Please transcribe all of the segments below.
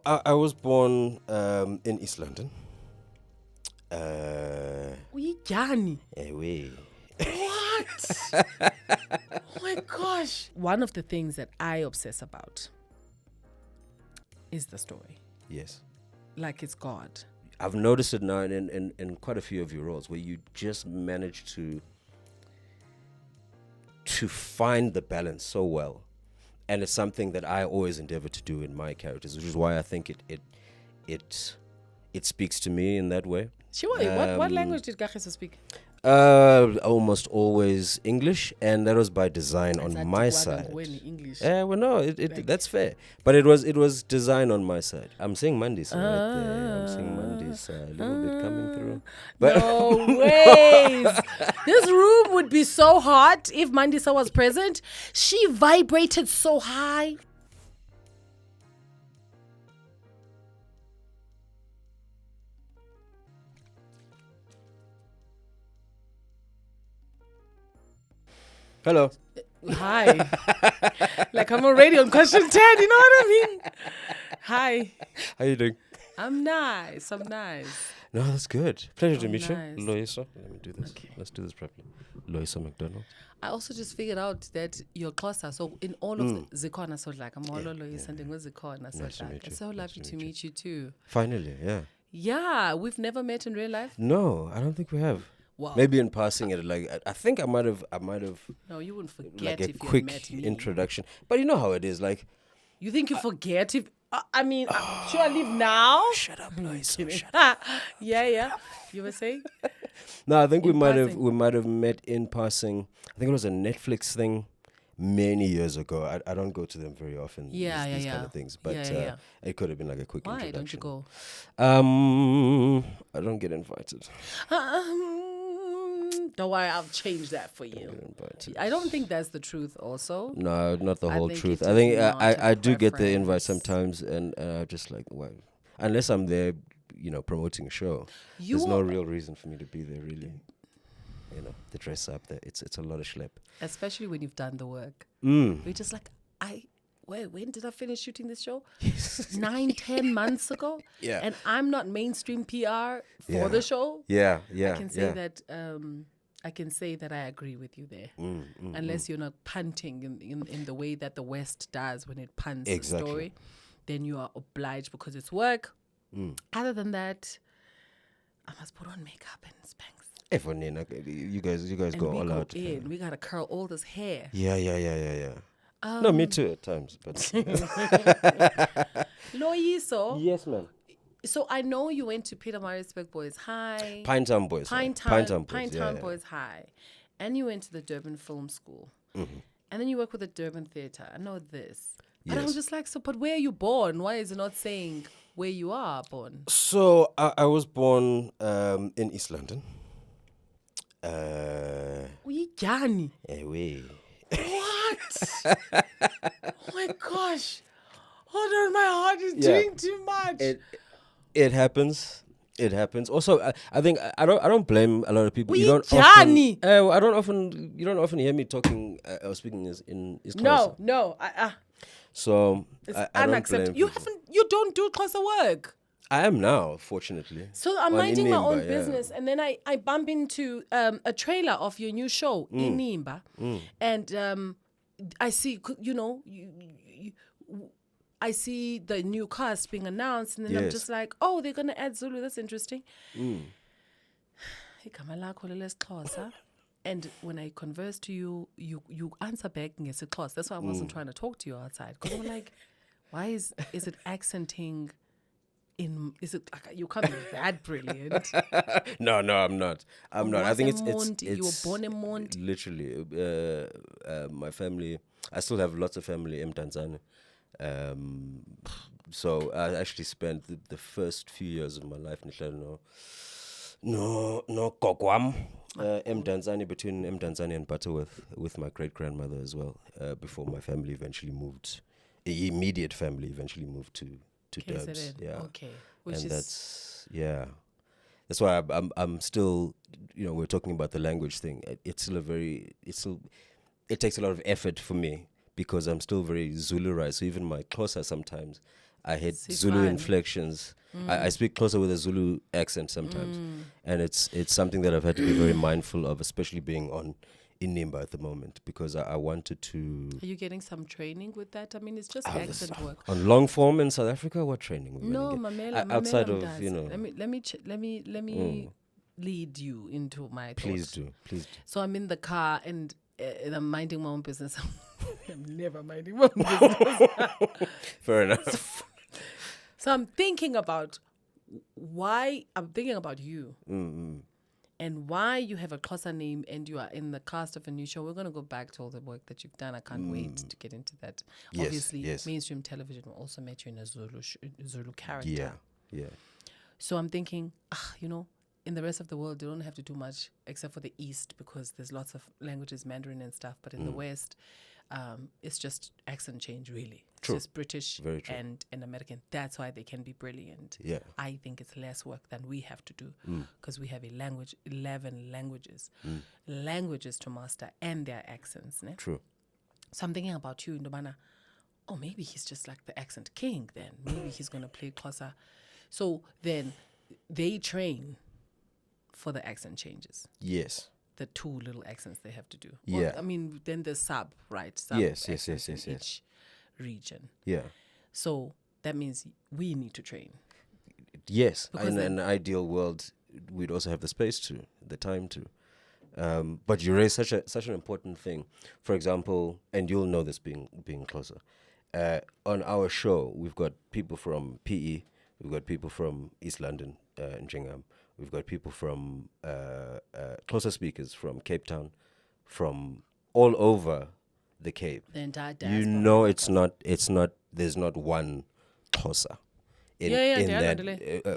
I was born in East London. Uyijani. Anyway. What? Oh my gosh. One of the things that I obsess about is the story. Yes. Like it's God. I've noticed it now in quite a few of your roles where you just manage to find the balance so well. And it's something that I always endeavor to do in my characters, which is why I think it speaks to me in that way. Sure. What language did Kagiso speak? Almost always English, and that was by design on my side. English. Well, no, that's fair, but it was design on my side. I'm saying Mandisa right there. I'm saying Mandisa a little bit coming through. But No ways. This room would be so hot if Mandisa was present. She vibrated so high. hello, Hi. Like I'm already on question 10, you know what I mean? Hi. how you doing? I'm nice. No, that's good. Pleasure to Oh, meet nice. you, Loyiso. Let me do this. Okay. Let's do this properly. Loyiso MacDonald. I also just figured out that you're closer. So in all of the Zikhona Sodlaka Loyiso and Zikhona Nice to meet Sodlaka. you. So lovely to meet you too. Finally, yeah. Yeah, we've never met in real life. No, I don't think we have. Wow. Maybe in passing it, like I think I might have No, you wouldn't forget like a if you had quick met me. introduction. But you know how it is, like. You think you forget if? I mean, should I leave now? Shut up, Loyiso. Shut up. Yeah. You were saying? No, I think we In might have met in passing. I think it was a Netflix thing many years ago. I don't go to them very often. These kind of things, but Yeah. it could have been like a quick Why introduction. don't you go? I don't get invited. Don't worry, I'll change that for Get you. invited. I don't think that's the truth. Also, No, not the I whole think truth. it I is think not I a do get the invite preference. sometimes, and just like, well, unless I'm there, promoting a show. You There's no are- real reason for me to be there, really. The dress up there, it's a lot of schlep. especially when you've done the work. Mm. We're just like, when did I finish shooting this show? 9-10 months ago. Yeah. And I'm not mainstream PR for Yeah. the show. Yeah. I can say that. I can say that I agree with you there. Unless you're not punting in the way that the West does when it punts Exactly. the story, then you are obliged because it's work. Other than that, I must put on makeup and Spanx. For Nina, you guys And go we all go out. in. We gotta curl all this hair. Yeah. No, me too at times, but Loyiso. yes, man. So I know you went to Peter Maritzburg Boys High. Pinetown Boys. Pinetown Yeah. Boys High. And you went to the Durban Film School. Mm-hmm. And then you work with the Durban Theatre. I know this. But I Yes. was just like, but where are you born? Why is it not saying where you are born? So I was born in East London. Uyijani. Anyway. What? Oh my gosh. Hold on, my heart is Yeah. doing too much. It happens. It happens. Also, I think I don't blame a lot of people. Uyijani. You don't often hear me talking or speaking in East No. So It's I don't blame unacceptable. people. You don't do Xhosa work. I am now, fortunately. So I'm On minding my own Inimba, yeah. business, and then I bump into a trailer of your new show, Inimba, and I see, I see the new cast being announced, and then I'm Yes. just like, oh, they're gonna add Zulu. That's interesting. Igama lakho lelesiXhosa. And when I converse to you, you answer back in isiXhosa. That's why I wasn't trying to talk to you outside, because I'm like, why is it accenting? Is it like you can't be that brilliant? No, I'm not. I'm not. I think it's you were born in Monti. literally my family. I still have lots of family in Tanzania. So I actually spent the first few years of my life in Kokwam, Tanzania, between Tanzania and Butterworth, with my great grandmother as well. Before my family eventually moved, immediate family eventually moved to Durbs. KZN. Yeah. Okay. That's why I'm still, we're talking about the language thing. It takes a lot of effort for me because I'm still very Zuluized. So even my Xhosa sometimes I hit Zulu inflections. I speak closer with a Zulu accent sometimes, and it's something that I've had to be very mindful of, especially being on in Nimba at the moment, because I wanted to. Are you getting some training with that? I mean, it's just accent work. On long form in South Africa, what training? No, outside Mamela of does. Let me lead you into my Please thought. do. So I'm in the car and I'm minding my own business. I'm never minding my own business. Fair enough. So I'm thinking about you and why you have a Xhosa name and you are in the cast of a new show. We're going to go back to all the work that you've done. I can't wait to get into that. Yes, Obviously, yes. mainstream television will also met you in a Zulu character. Yeah. So I'm thinking, in the rest of the world, they don't have to do much except for the East because there's lots of languages, Mandarin and stuff. But in the West, it's just accent change, really. True. It's just British and American. That's why they can be brilliant. Yeah. I think it's less work than we have to do because we have 11 languages to master and their accents. Ne? True. So I'm thinking about you, Ndobana. Oh, maybe he's just like the accent king then. Maybe he's going to play Xhosa. So then they train for the accent changes. Yes. The 2 little accents they have to do. Yeah. Well, I mean, then the sub, right? Yes. Each region. Yeah. So that means we need to train. Yes. Because in an ideal world, we'd also have the space to, the time to. But you raise such an important thing. For example, and you'll know this being closer. On our show, we've got people from PE, we've got people from East London, Njingam. We've got people from closer speakers from Cape Town, from all over the Cape. The entire diaspora. You know, it's not. There's not one Xhosa in that.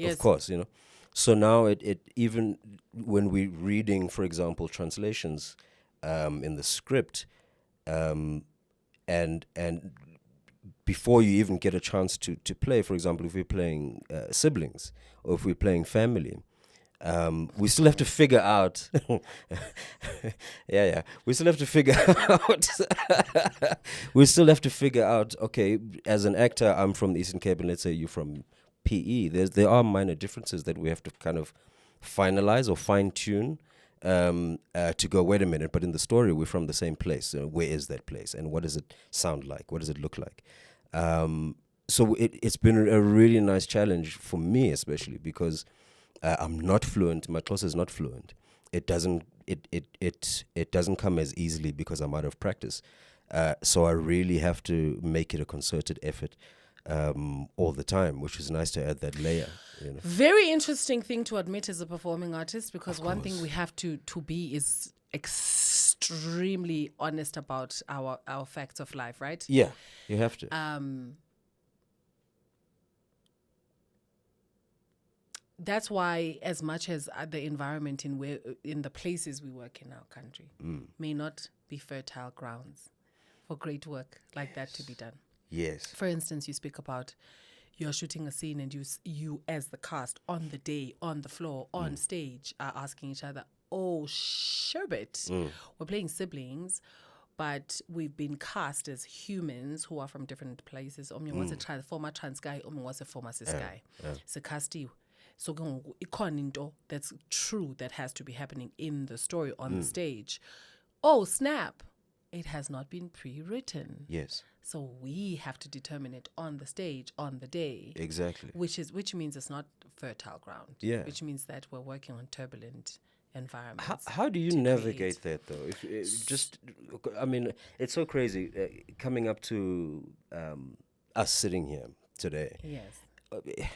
Yes. Of course, you know. So now it even when we're reading, for example, translations in the script, and before you even get a chance to play, for example, if we're playing siblings or if we're playing family. We still have to figure out. We still have to figure out. We still have to figure out. Okay, as an actor, I'm from the Eastern Cape, and let's say you're from PE. There are minor differences that we have to kind of finalize or fine tune to go. Wait a minute, but in the story, we're from the same place. Where is that place, and what does it sound like? What does it look like? So it's been a really nice challenge for me, especially because. I'm not fluent. My Xhosa is not fluent. It doesn't come as easily because I'm out of practice. So I really have to make it a concerted effort all the time, which is nice to add that layer. You know. Very interesting thing to admit as a performing artist, because one thing we have to be is extremely honest about our facts of life, right? Yeah, you have to. That's why, as much as the environment in the places we work in our country may not be fertile grounds for great work like that to be done. Yes. For instance, you speak about you're shooting a scene and you as the cast on the day, on the floor, on stage are asking each other, oh, sherbet, we're playing siblings, but we've been cast as humans who are from different places. Omnye was a former trans guy, omnye was a former cis guy. So castiwe. So ikona into that's true that has to be happening in the story on the stage. Oh, snap. It has not been pre-written. Yes. So we have to determine it on the stage, on the day. Exactly. Which means it's not fertile ground. Yeah. Which means that we're working on turbulent environments. How do you navigate that, though? I mean, it's so crazy coming up to us sitting here today. Yes.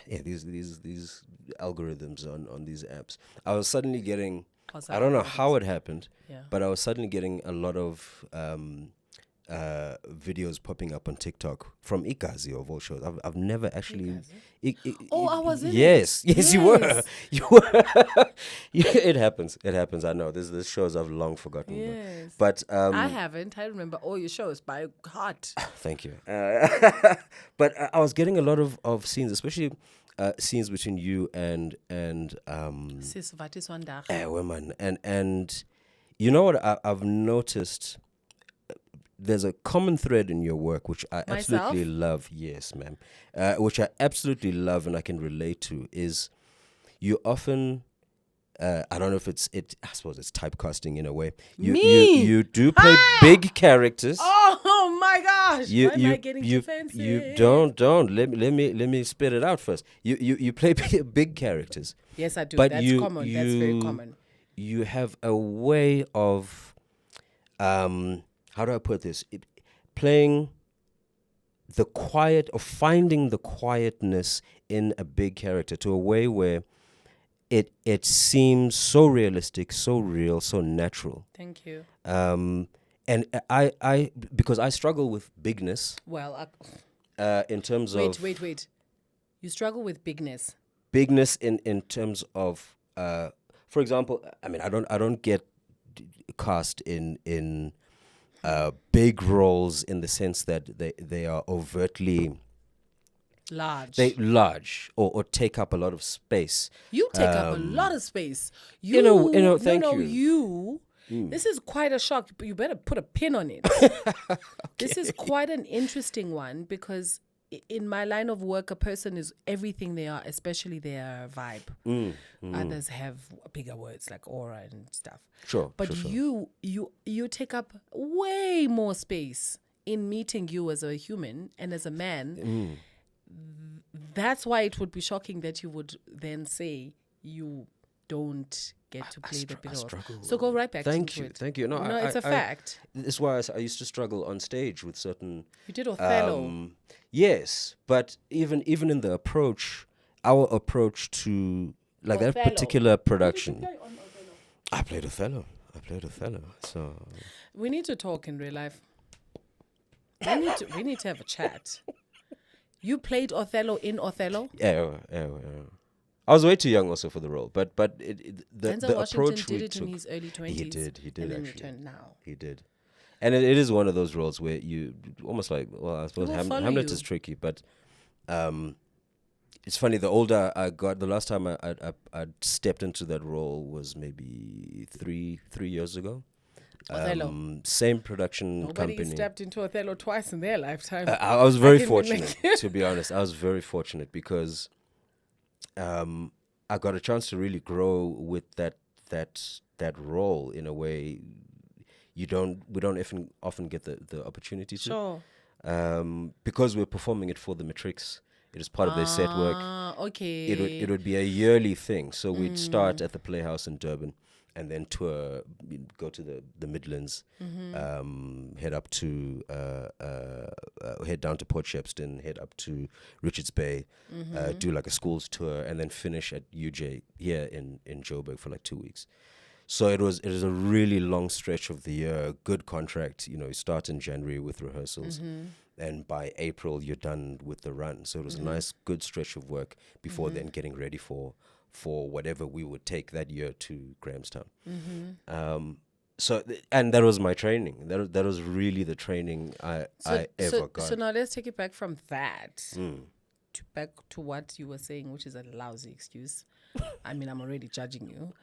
These algorithms on these apps. I was suddenly getting. I don't know how it happened, but I was suddenly getting a lot of videos popping up on TikTok from Ikazi of all shows. I've never actually. I was in Yes, it. yes, you were. You were. It happens. It happens. I know. There's shows I've long forgotten. Yes. But I haven't. I remember all your shows by heart. Thank you. But I was getting a lot of scenes, especially scenes between you and Sis Vatis Wandach. women. And you know what I've noticed there's a common thread in your work which I Myself? absolutely love. Yes, ma'am. Which I absolutely love and I can relate to is you often. I don't know if I suppose it's typecasting in a way. Me? You do play big characters. Oh my gosh! You Why am I getting defensive? you don't let me spit it out first. You play big characters. Yes, I do. But That's common. That's very common. You have a way of how do I put this? Playing the quiet or finding the quietness in a big character to a way where it seems so realistic, so real, so natural. Thank you. And I because I struggle with bigness. Well, In terms of wait. You struggle with bigness. Bigness in terms of, for example, I mean, I don't get cast in big roles in the sense that they are overtly large or take up a lot of space. You take up a lot of space. Thank you. You. This is quite a shock. But you better put a pin on it. This is quite an interesting one because in my line of work, a person is everything they are, especially their vibe. Others have bigger words like aura and stuff. Sure. But sure. you take up way more space in meeting you as a human and as a man. That's why it would be shocking that you would then say you don't get to play the big role. So go right back to it. Thank you. No, it's a fact. That's why I used to struggle on stage with certain. You did Othello. Yes, but even in the approach, our approach to like that particular production. I played Othello. So We need to talk in real life. We need to have a chat. You played Othello in Othello? Yeah. I was way too young also for the role, but the Denzel Washington approach did we it took, in his early 20s. He did and then actually. returned now. He did, and it is one of those roles where you almost like, well, I suppose Hamlet is tricky, but it's funny. The older I got, the last time I stepped into that role was maybe three years ago. Othello. Same production Nobody company. stepped into Othello twice in their lifetime. I was very fortunate, to be honest. I was very fortunate because I got a chance to really grow with that role in a way we don't often get the opportunity to. Sure. Because we're performing it for the matrix. It is part of their set work. Okay. It would be a yearly thing. So we'd start at the Playhouse in Durban and then tour, go to the Midlands, head up to head down to Port Shepstone, head up to Richards Bay, do like a schools tour, and then finish at UJ here in Joburg for like 2 weeks. So it was a really long stretch of the year, good contract. You start in January with rehearsals, and by April you're done with the run. So it was a nice, good stretch of work before then getting ready for whatever we would take that year to Grahamstown. And that was my training. That was really the training I ever got. So now let's take it back from that back to what you were saying, which is a lousy excuse. I mean, I'm already judging you.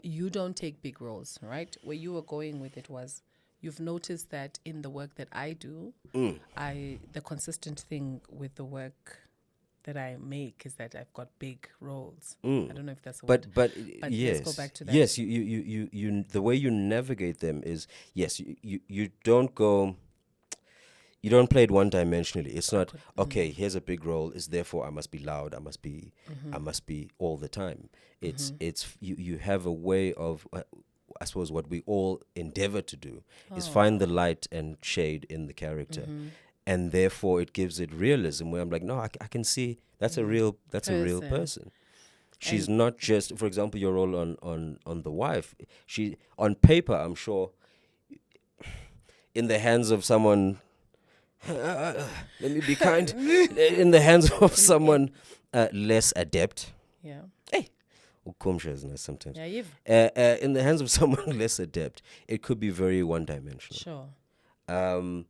You don't take big roles, right? Where you were going with it was, you've noticed that in the work that I do, the consistent thing with the work that I make is that I've got big roles. I don't know if that's but yes, let's go back to that. Yes, you the way you navigate them is, yes, you don't go. You don't play it one dimensionally. It's not okay. Here's a big role. Is therefore I must be loud. I must be all the time. It's you have a way of. I suppose what we all endeavor to do is find the light and shade in the character, and therefore it gives it realism. Where I'm like, no, I can see that's a real person. She's not just, for example, your role on The Wife. She on paper, I'm sure, in the hands of someone. Let me be kind. In the hands of someone less adept. Yeah. Hey, Ukumsha is nice sometimes. Yeah, you've. In the hands of someone less adept, it could be very one-dimensional. Sure.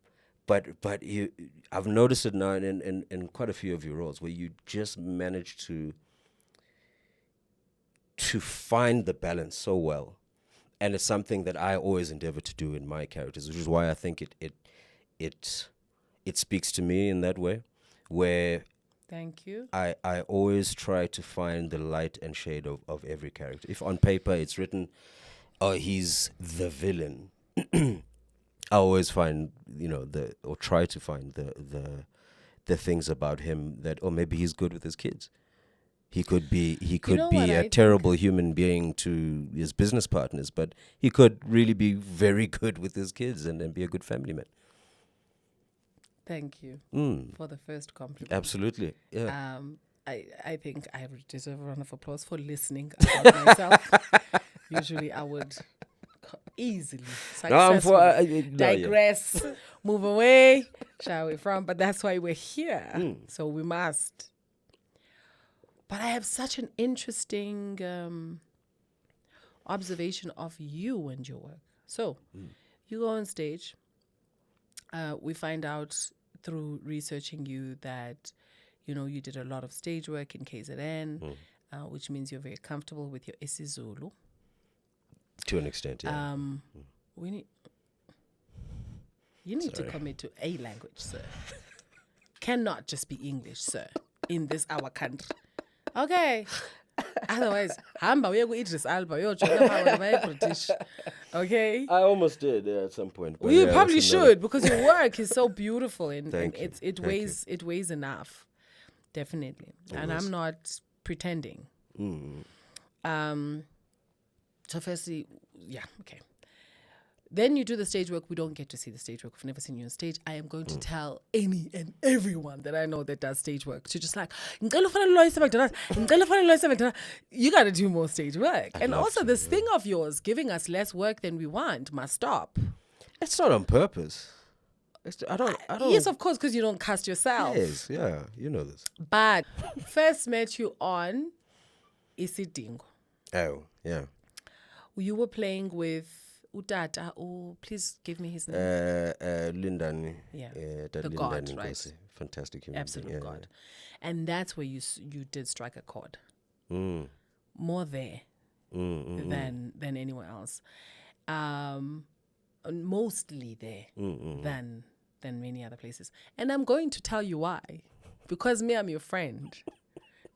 But I've noticed it now in quite a few of your roles where you just manage to find the balance so well. and it's something that I always endeavor to do in my characters, which is why I think it speaks to me in that way, where Thank you. I always try to find the light and shade of every character. If on paper it's written, oh, he's the villain, I always find, or try to find the things about him that, oh, maybe he's good with his kids. He could be a terrible human being to his business partners, but he could really be very good with his kids and be a good family man. Thank you for the first compliment. Absolutely. Yeah. I think I deserve a round of applause for listening about myself. Usually I would easily successfully digress, move away, shy away from, but that's why we're here. So we must. But I have such an interesting observation of you and your work. So you go on stage. We find out through researching you that, you did a lot of stage work in KZN, which means you're very comfortable with your isiZulu. To an extent, yeah. You need to commit to a language, sir. Cannot just be English, sir, in this our country. Okay. Otherwise, hamba uye ku-Idris Alba uyojoina British. Okay. I almost did at some point. Well, you probably should, because your work is so beautiful and it weighs enough, definitely. And I'm not pretending. So firstly, okay. Then you do the stage work. We don't get to see the stage work. We've never seen you on stage. I am going to tell any and everyone that I know that does stage work to just like, you got to do more stage work. And also this thing of yours giving us less work than we want must stop. It's not on purpose. I don't. Yes, of course, because you don't cast yourself. Yes, yeah, you know this. But first met you on Isidingo. Oh, yeah. You were playing with Utata, please give me his name. Lindani. Yeah. The Lindani God, right? Fantastic human Absolute being. God. And that's where you did strike a chord. More there than anywhere else. Mostly there than many other places. And I'm going to tell you why. Because I'm your friend.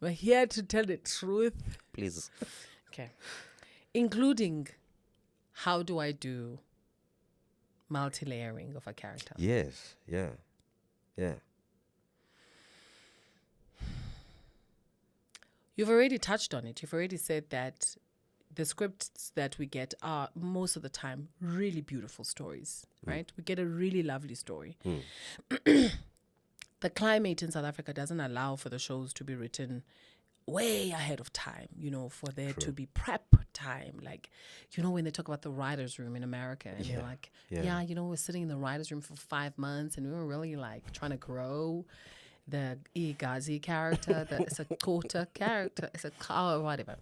We're here to tell the truth. Please. Okay. Including, how do I do multi-layering of a character? Yes, yeah. You've already touched on it. You've already said that the scripts that we get are most of the time really beautiful stories, right? We get a really lovely story. The climate in South Africa doesn't allow for the shows to be written way ahead of time, for there to be prep time. Like, when they talk about the writer's room in America and they're like, we're sitting in the writer's room for 5 months and we were really like trying to grow the Igazi character, the Sakota character, it's a car or whatever.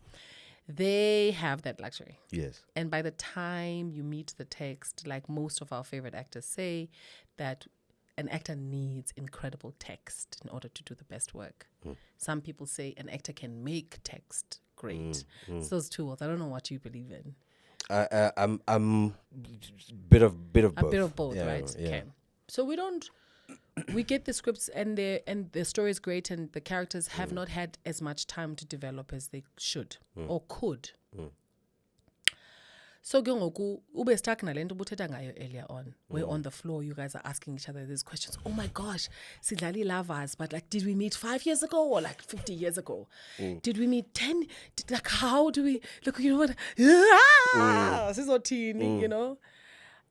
They have that luxury. Yes. And by the time you meet the text, like most of our favorite actors say, that an actor needs incredible text in order to do the best work. Some people say an actor can make text great. It's those two words. I don't know what you believe in. I'm bit of both. A bit of both, yeah, right? Yeah. Okay. So we get the scripts and the story is great and the characters have not had as much time to develop as they should or could. So ube stuck nalento buthetha ngayo earlier on. We're on the floor, you guys are asking each other these questions. Oh my gosh, sidlali lovers, but like, did we meet 5 years ago or like 50 years ago? Did we meet 10? Like, how do we look? You know what?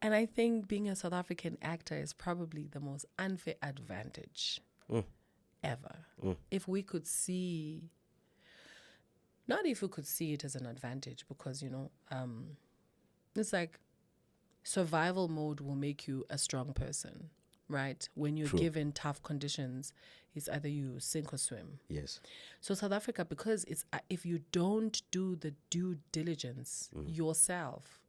And I think being a South African actor is probably the most unfair advantage ever. If we could see, not if we could see it as an advantage, because it's like survival mode will make you a strong person, right? When you're given tough conditions, it's either you sink or swim. Yes. So South Africa, because it's if you don't do the due diligence yourself,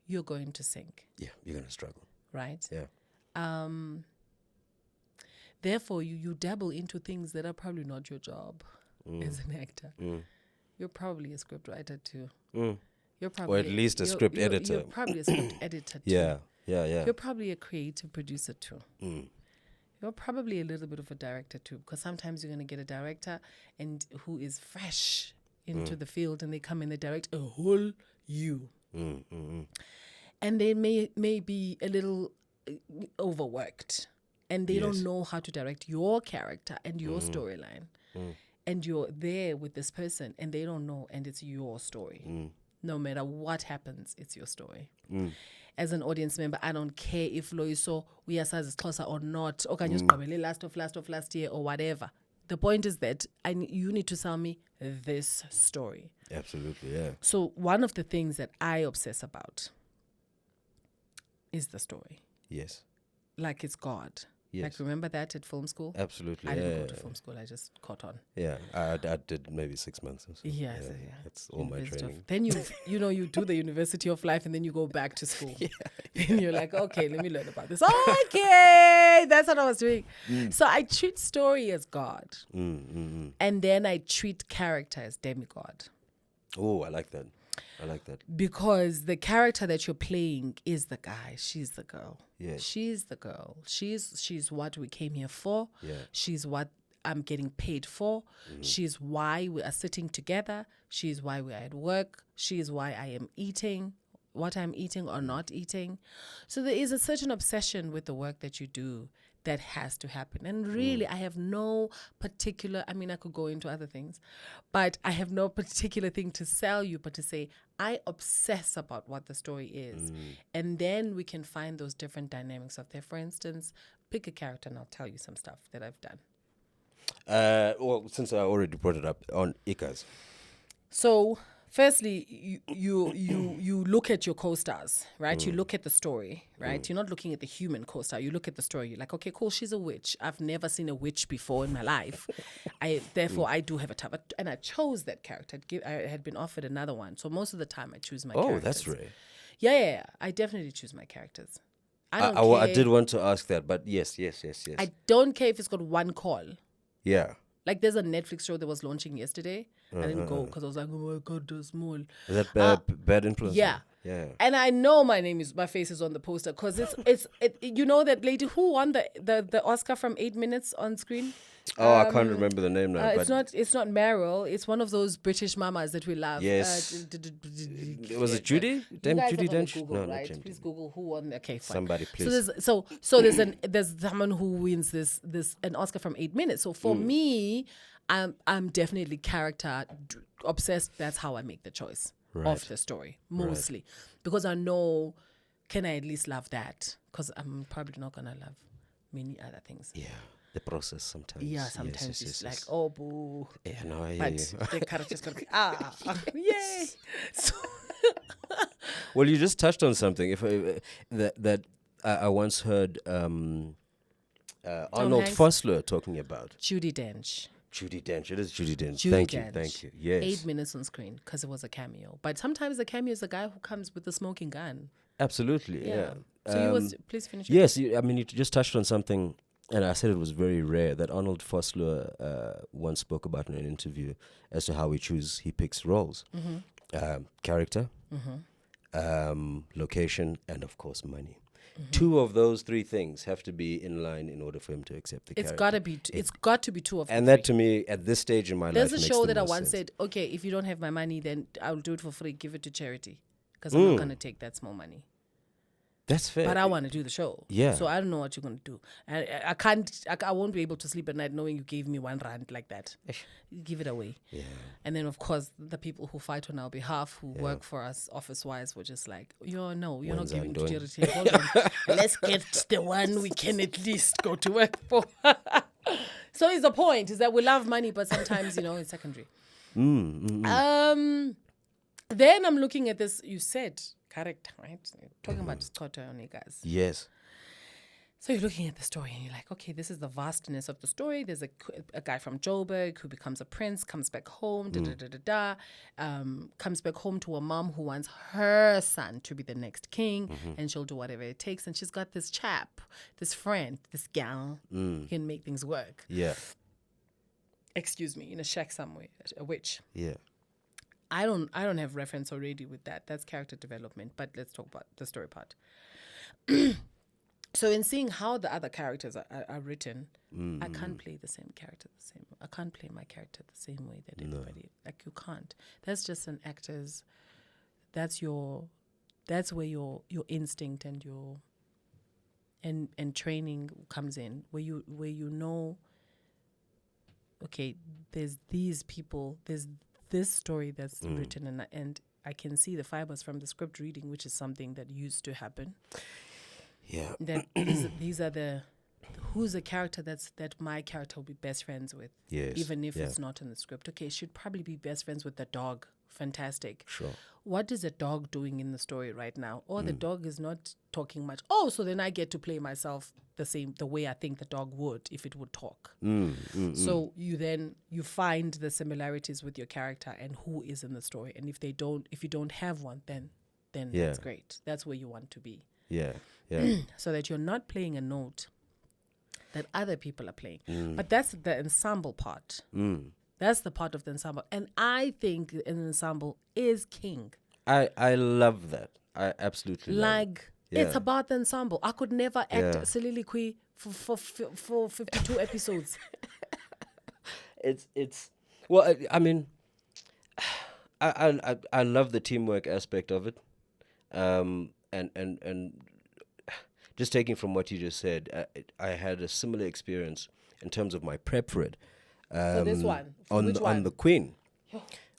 you're going to sink. Yeah, you're going to struggle. Right? Yeah. Therefore, you dabble into things that are probably not your job as an actor. You're probably a script writer too. You're probably at least a script editor. You're probably a script editor too. Yeah. You're probably a creative producer too. Mm. You're probably a little bit of a director too, because sometimes you're going to get a director and who is fresh into the field, and they come and they direct a whole you. And they may be a little overworked, and they don't know how to direct your character and your storyline. And you're there with this person and they don't know, and it's your story. No matter what happens, it's your story. As an audience member, I don't care if Loyiso uyasazi isiXhosa or not, or can you last of last year or whatever. The point is that you need to sell me this story. Absolutely, yeah. So one of the things that I obsess about is the story. Yes. Like it's God. Yes. Like, remember that at film school? Absolutely. I didn't go to film school. I just caught on. Yeah, I did maybe 6 months or so. Yeah. That's all my training. Then you do the University of Life, and then you go back to school. And you're like, okay, let me learn about this. Okay, that's what I was doing. So I treat story as God. And then I treat character as demigod. Oh, I like that. Because the character that you're playing is the guy. She's the girl. Yeah. She's the girl. She's what we came here for. Yeah. She's what I'm getting paid for. She's why we are sitting together. She's why we are at work. She is why I am eating what I'm eating or not eating. So there is a certain obsession with the work that you do that has to happen. And really, I have no particular, I mean, I could go into other things, but I have no particular thing to sell you, but to say, I obsess about what the story is. And then we can find those different dynamics of there. For instance, pick a character and I'll tell you some stuff that I've done. Well, since I already brought it up on Ikas. So, firstly, you look at your co-stars, right? You look at the story, right? You're not looking at the human co-star. You look at the story. You're like, okay, cool, she's a witch. I've never seen a witch before in my life. Therefore, I do have a type. And I chose that character. I had been offered another one. So most of the time, I choose my characters. Oh, that's rare. Yeah. I definitely choose my characters. I don't care. I did want to ask that, but yes. I don't care if it's got one call. Yeah. Like, there's a Netflix show that was launching yesterday. I didn't go because I was like, oh my God, they're small. Is that bad influence? Yeah. And I know my face is on the poster because it's you know that lady who won the Oscar from 8 Minutes on screen? Oh, I can't remember the name now. It's not Meryl. It's one of those British mamas that we love. Yes. Was it Judy? Judy Dench? Google, No, right? not Judy. Please Google who won. Okay, fine. Somebody, please. So there's someone who wins this an Oscar from 8 Minutes. So for me, I'm definitely character obsessed. That's how I make the choice of the story mostly, because I know, can I at least love that? Because I'm probably not gonna love many other things. Yeah. The process sometimes. Yeah, sometimes it's like, oh, boo. Yeah, no, I hear But you. the character's going to be, yay. So Well, you just touched on something. If I once heard Arnold Hanks? Fossler talking about. Judi Dench. Judi Dench. It is Judi Dench. Judi Thank Dench. you. Yes. 8 minutes on screen because it was a cameo. But sometimes the cameo is the guy who comes with the smoking gun. Absolutely, yeah. So please finish. Yes, you just touched on something, and I said it was very rare that Arnold Fossler once spoke about in an interview as to how he picks roles. Character, location, and of course money. 2 of those 3 things have to be in line in order for him to accept the character. It's got to be 2 of them. And that, to me, at this stage in my life, there's makes a show the that I most once sense. said, okay, if you don't have my money, then I'll do it for free. Give it to charity because I'm not going to take that small money. That's fair. But I want to do the show. Yeah. So I don't know what you're going to do. I won't be able to sleep at night knowing you gave me R1 like that. Give it away. Yeah. And then, of course, the people who fight on our behalf, who work for us office-wise, were just like, you're not giving to charity. Hold on. Let's get the one we can at least go to work for. So is the point, is that we love money, but sometimes, it's secondary. Then I'm looking at this, you said, character, right? You're talking about Scott Onigas. Yes. So you're looking at the story and you're like, okay, this is the vastness of the story. There's a guy from Joburg who becomes a prince, comes back home, comes back home to a mom who wants her son to be the next king, and she'll do whatever it takes. And she's got this chap, this friend, this gal, who can make things work. Yeah. Excuse me, in a shack somewhere, a witch. Yeah. I don't have reference already with that. That's character development. But let's talk about the story part. So in seeing how the other characters are written, I can't play the same character the same. I can't play my character the same way that everybody. Like you can't. That's just an actor's. That's where your instinct and your and training comes in. Where you know. Okay, there's these people. There's this story that's written, and I can see the fibers from the script reading, which is something that used to happen. Yeah. That these are who's the character that my character will be best friends with. Yes. Even if Yeah. it's not in the script. Okay, should probably be best friends with the dog. Fantastic. Sure. What is the dog doing in the story right now? Or the dog is not talking much. Oh, so then I get to play myself the way I think the dog would if it would talk. So you find the similarities with your character and who is in the story. And if you don't have one, then Yeah. that's great. That's where you want to be. Yeah. Yeah. So that you're not playing a note that other people are playing. But that's the ensemble part. That's the part of the ensemble. And I think an ensemble is king. I love that. I absolutely love it. Like, it's about the ensemble. I could never act a soliloquy for 52 episodes. It's well, I mean, I love the teamwork aspect of it, and just taking from what you just said, I had a similar experience in terms of my prep for it. For this one? For which one? On the Queen.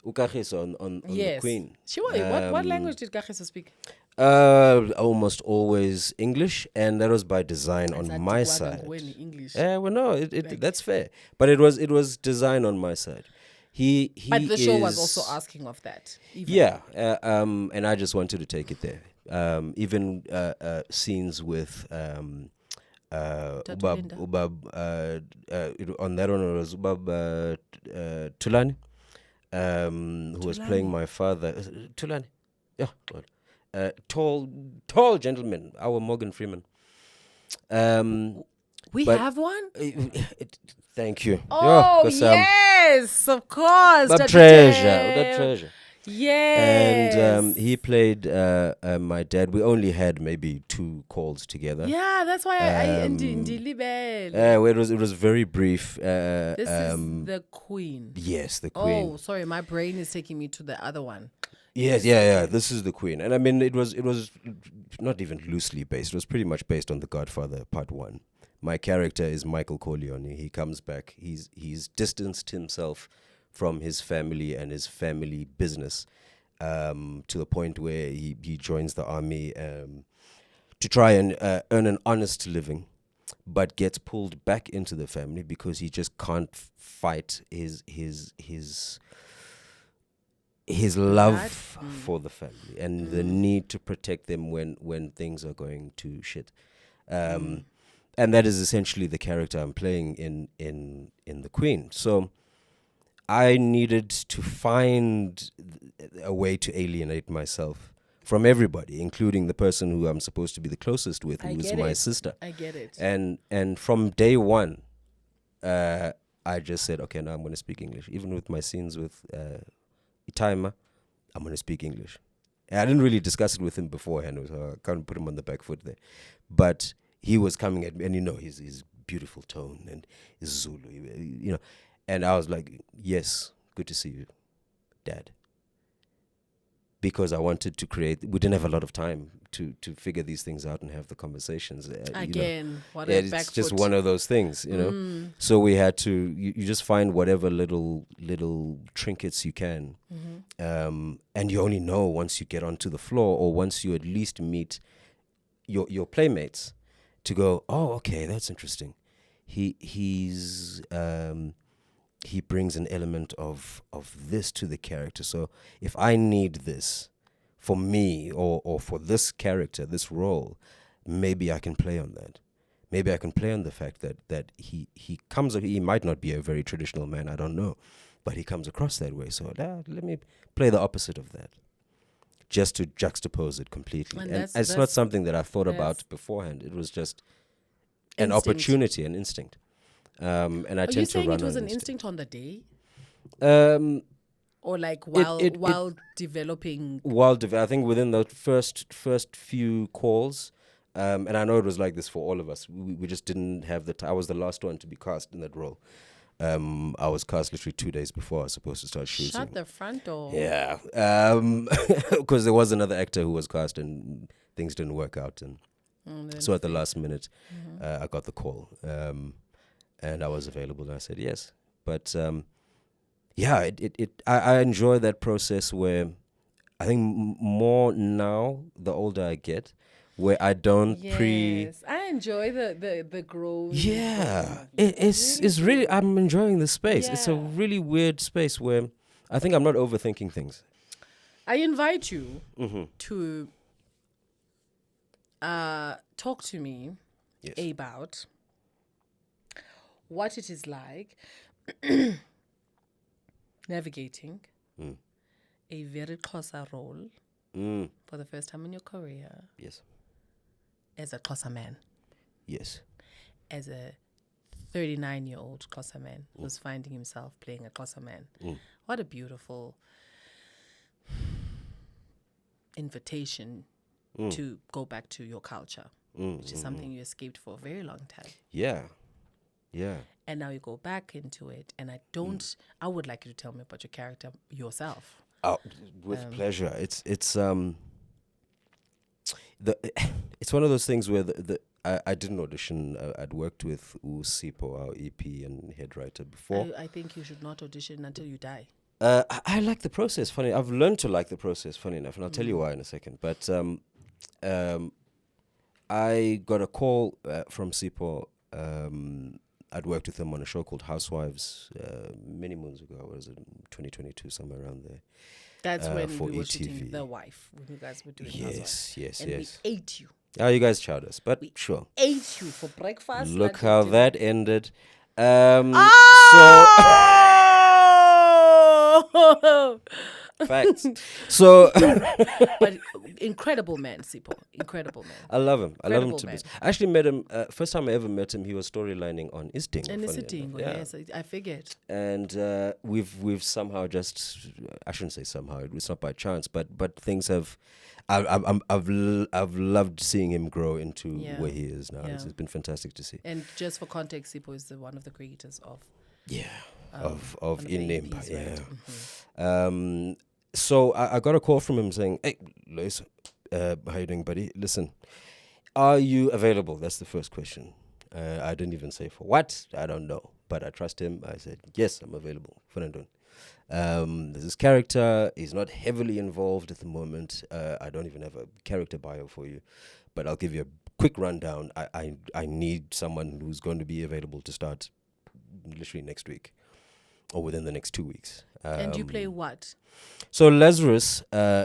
Ukagiso on the Queen. Sure. What language did Kagiso speak? Almost always English, and that was by design on my side. English. Well, no, that's fair, but it was design on my side. He But the show was also asking of that. Even. Yeah, and I just wanted to take it there. Even scenes with Ubab, on that one it was Ubab Tulani, who was playing my father. Tulani, yeah, tall gentleman, our Morgan Freeman. We have one? Thank you. Oh, yes, of course. The treasure. Yes. And he played my dad. We only had maybe 2 calls together. Yeah, that's why it was very brief. This is the Queen. Yes, the Queen. Oh, sorry, my brain is taking me to the other one. Yes, yeah. This is the Queen, and I mean it was not even loosely based. It was pretty much based on The Godfather Part 1. My character is Michael Corleone. He comes back. He's distanced himself from his family and his family business to the point where he joins the army to try and earn an honest living, but gets pulled back into the family because he just can't fight his love for the family and the need to protect them when things are going to shit. And that is essentially the character I'm playing in The Queen. So I needed to find a way to alienate myself from everybody, including the person who I'm supposed to be the closest with, who is my sister. I get it. And from day one, I just said, okay, now I'm going to speak English. Even with my scenes with Itaima, I'm going to speak English. And I didn't really discuss it with him beforehand, so I can't put him on the back foot there. But he was coming at me, and his beautiful tone and his Zulu, and I was like, yes, good to see you, Dad. Because I wanted to create, we didn't have a lot of time to figure these things out and have the conversations. Again, what a back it's just foot. one of those things, So we had to, you just find whatever little trinkets you can. And you only know once you get onto the floor or once you at least meet your playmates to go, oh, okay, that's interesting. He brings an element of this to the character. So if I need this for me or for this character, this role, maybe I can play on that. Maybe I can play on the fact that he might not be a very traditional man, I don't know, but he comes across that way. So let me play the opposite of that, just to juxtapose it completely. And it's not something that I thought about beforehand. It was just an opportunity, an instinct. And I tend to run. Are you saying it was an instinct on the day? Or like it- while developing. I think within the first few calls, and I know it was like this for all of us. We just didn't have the time. I was the last one to be cast in that role. I was cast literally 2 days before I was supposed to start shooting. Shut the front door. Yeah, because there was another actor who was cast and things didn't work out, and so at the last minute, I got the call, and I was available, and I said yes. But yeah, I enjoy that process where I think more now, the older I get, where I don't Yes, I enjoy the growth. Yeah, it's really I'm enjoying the space. It's a Yeah. really weird space where I think I'm not overthinking things. I invite you Mm-hmm. to talk to me Yes. about what it is like navigating a very Xhosa role for the first time in your career Yes. as a Xhosa man, Yes. as a 39-year-old Xhosa man who's finding himself playing a Xhosa man. What a beautiful invitation to go back to your culture, which is something you escaped for a very long time. Yeah. Yeah. And now you go back into it. And I would like you to tell me about your character yourself. Oh, with pleasure. It's it's one of those things where I didn't audition. I'd worked with Usipo, our EP and head writer, before. I think you should not audition until you die. I like the process. Funny, I've learned to like the process. Funny enough, and I'll tell you why in a second. But I got a call from Sipo. I'd worked with him on a show called Housewives many moons ago. What was it, 2022, somewhere around there? That's when for we were ETV. shooting The Wife, when you guys were doing Housewives. Yes, And yes. we ate you. Oh, you guys chowed us, but sure. Ate you for breakfast. Look lunch, how and dinner. that ended. Oh! So facts. So But incredible man, Sipo. Incredible man. I love him. I love him Incredible to man. bits. I actually met him. First time I ever met him, he was storylining on Isting. And it's a thing, yes, I figured. And we've somehow just, I shouldn't say somehow, it's not by chance, but things have. I've loved seeing him grow into where he is now. Yeah. It's been fantastic to see. And just for context, Sipo is one of the creators of Of one of the In-Name. EPs, Yeah. right? So I got a call from him saying, "Hey, Loyiso, how you doing, buddy? Listen, are you available?" That's the first question. I didn't even say for what. I don't know, but I trust him. I said, "Yes, I'm available." There's this character. He's not heavily involved at the moment. I don't even have a character bio for you, but I'll give you a quick rundown. I need someone who's going to be available to start literally next week or within the next 2 weeks. And you play what? So Lazarus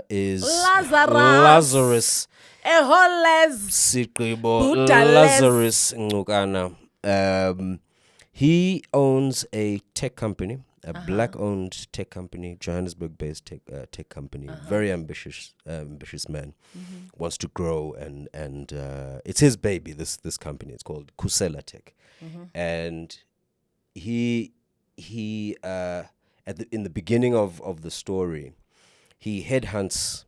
is Lazarus. A whole les. Sigqibo Buddha-less. Lazarus Ncukana. He owns a tech company, a black-owned tech company, Johannesburg-based tech company. Very ambitious man. Wants to grow, and it's his baby. This company. It's called Kusela Tech, and he in the beginning of the story, he headhunts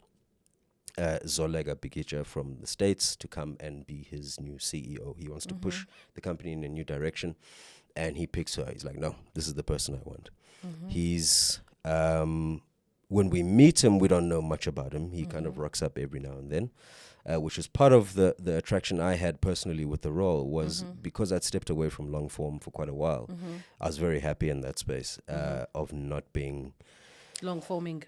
Zolega Bikicha from the States to come and be his new CEO. He wants to push the company in a new direction, and he picks her. He's like, no, this is the person I want. He's when we meet him, we don't know much about him. He kind of rocks up every now and then, which is part of the attraction I had personally with the role, was because I'd stepped away from long form for quite a while. I was very happy in that space of not being Long forming.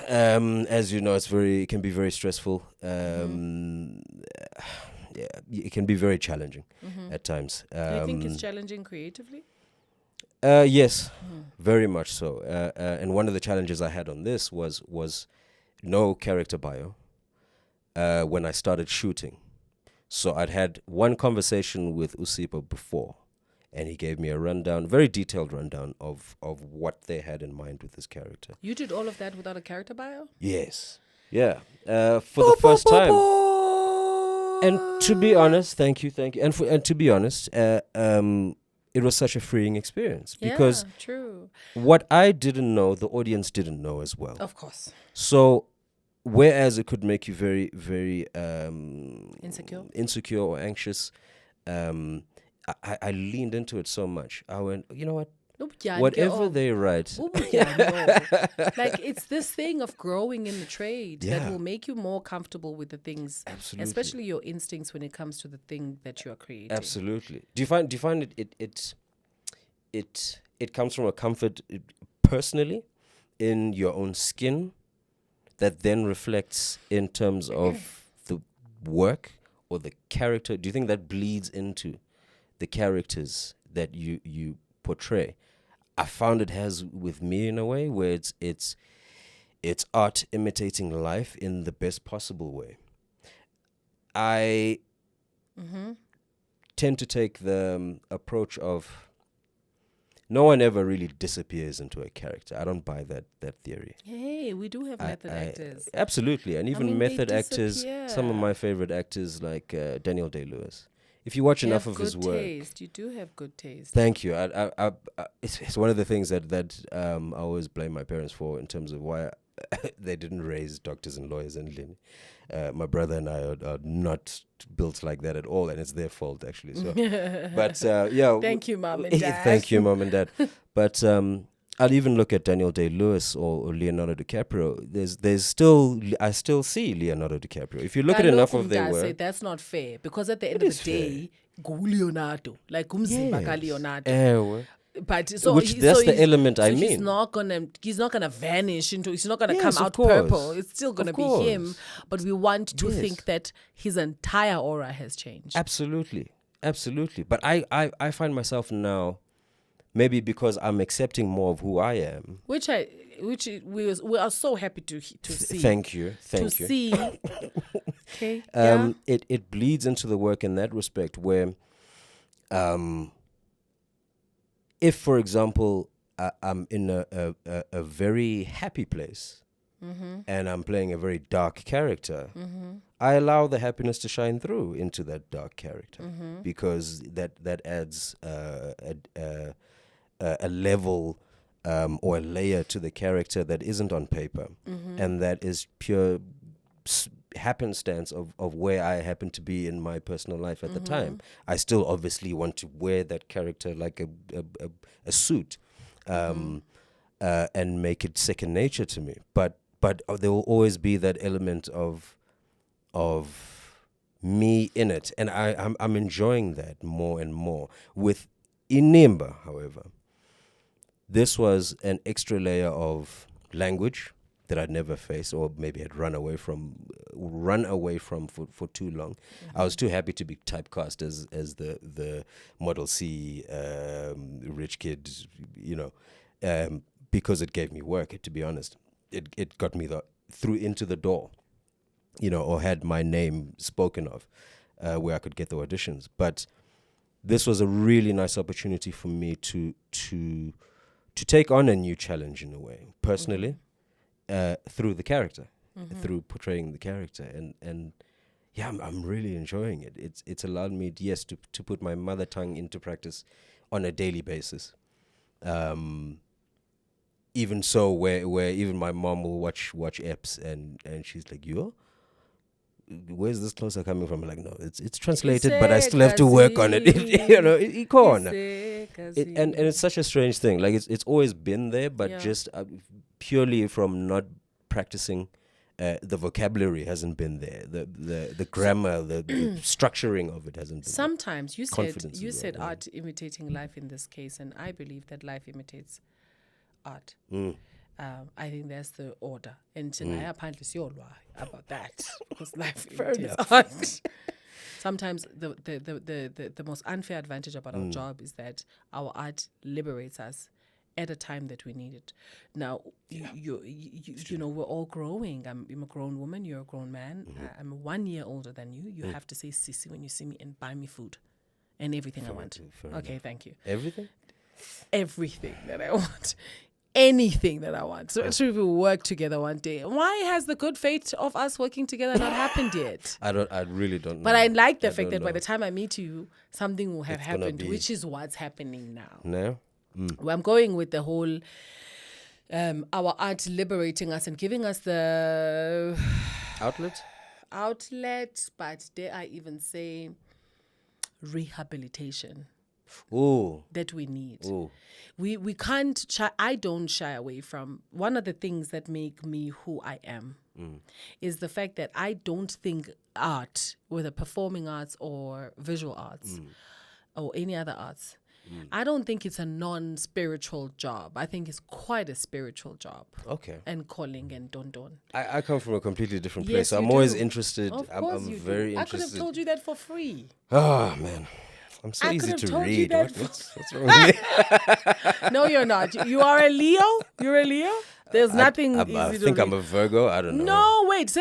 As you know, it can be very stressful. It can be very challenging at times. Do you think it's challenging creatively? Yes, very much so. And one of the challenges I had on this was no character bio when I started shooting. So I'd had one conversation with Usipo before, and he gave me a rundown, very detailed rundown of what they had in mind with this character. You did all of that without a character bio? Yes. Yeah. For the first time. And to be honest, thank you. And to be honest, it was such a freeing experience because true. what I didn't know, the audience didn't know as well. Of course. So, whereas it could make you very, very insecure or anxious, I leaned into it so much. I went, you know what? Whatever they write. Like, it's this thing of growing in the trade that will make you more comfortable with the things, Absolutely. especially your instincts when it comes to the thing that you are creating. Absolutely. Do you find it comes from a comfort personally in your own skin that then reflects in terms of the work or the character? Do you think that bleeds into the characters that you portray? I found it has with me in a way where it's art imitating life in the best possible way. I tend to take the approach of no one ever really disappears into a character. I don't buy that theory. Hey, we do have method actors. Absolutely. And even method actors, some of my favorite actors like Daniel Day-Lewis. If you watch enough of his work, taste. You do have good taste. Thank you. It's one of the things that I always blame my parents for in terms of why they didn't raise doctors and lawyers in Lini. My brother and I are not built like that at all, and it's their fault actually. So, but yeah. Thank you, Mom and Dad. Thank you, Mom and Dad. But I'll even look at Daniel Day-Lewis or Leonardo DiCaprio. I still see Leonardo DiCaprio. If you look at enough of their work, say that's not fair, because at the end of the day, Leonardo, like Leonardo. But that's the element I mean. He's not gonna vanish into. He's not gonna come out course. purple. It's still gonna be him. But we want to think that his entire aura has changed. Absolutely. But I find myself now, maybe because I'm accepting more of who I am, which we are so happy to see. Thank you. See. Okay. It bleeds into the work in that respect where, if, for example, I'm in a very happy place and I'm playing a very dark character, I allow the happiness to shine through into that dark character because that adds a level or a layer to the character that isn't on paper, and that is pure happenstance of where I happen to be in my personal life at the time. I still obviously want to wear that character like a suit, and make it second nature to me. But there will always be that element of me in it, and I'm enjoying that more and more. With Inimba, however, this was an extra layer of language that I'd never faced, or maybe had run away from for too long. I was too happy to be typecast as the Model C rich kid, because it gave me work. To be honest, it got me through into the door, or had my name spoken of, where I could get the auditions. But this was a really nice opportunity for me to take on a new challenge in a way, personally. Through the character, through portraying the character, and yeah, I'm really enjoying it. It's allowed me, yes, to put my mother tongue into practice on a daily basis. Even so, where even my mom will watch eps and she's like, where's this closer coming from? I'm like, no, it's translated, but I still have to work on it. And it's such a strange thing. Like it's always been there, but just purely from not practicing, the vocabulary hasn't been there. The grammar, the structuring of it hasn't been. Sometimes you said art imitating life in this case, and I believe that life imitates art. I think that's the order, and I apparently about that because life imitates art. Sometimes the most unfair advantage about our job is that our art liberates us at a time that we need it. Now, we're all growing. I'm a grown woman. You're a grown man. I'm 1 year older than you. You have to say "sissy" when you see me and buy me food and everything I want. Okay, thank you. Everything? Everything that I want. anything that I want. So we work together one day. Why has the good fate of us working together not happened yet? I really don't know. But I like the fact don't that by know. the time I meet you, something will have It's gonna happened, be- which is what's happening now. No? Well, I'm going with the whole our art liberating us and giving us the Outlet? but dare I even say rehabilitation Oh. that we need. Oh. We can't I don't shy away from one of the things that make me who I am is the fact that I don't think art, whether performing arts or visual arts or any other arts, I don't think it's a non-spiritual job. I think it's quite a spiritual job. Okay. And calling and don. I come from a completely different Yes, place. you I'm always do. interested. Of I'm course you very do. I interested. could have told you that for free. Oh man. I'm so I could easy have to told you read. that What's wrong with me? No, you're not. You are a Leo? You're a Leo? There's nothing easy I to think read. I'm a Virgo. I don't know. No, wait,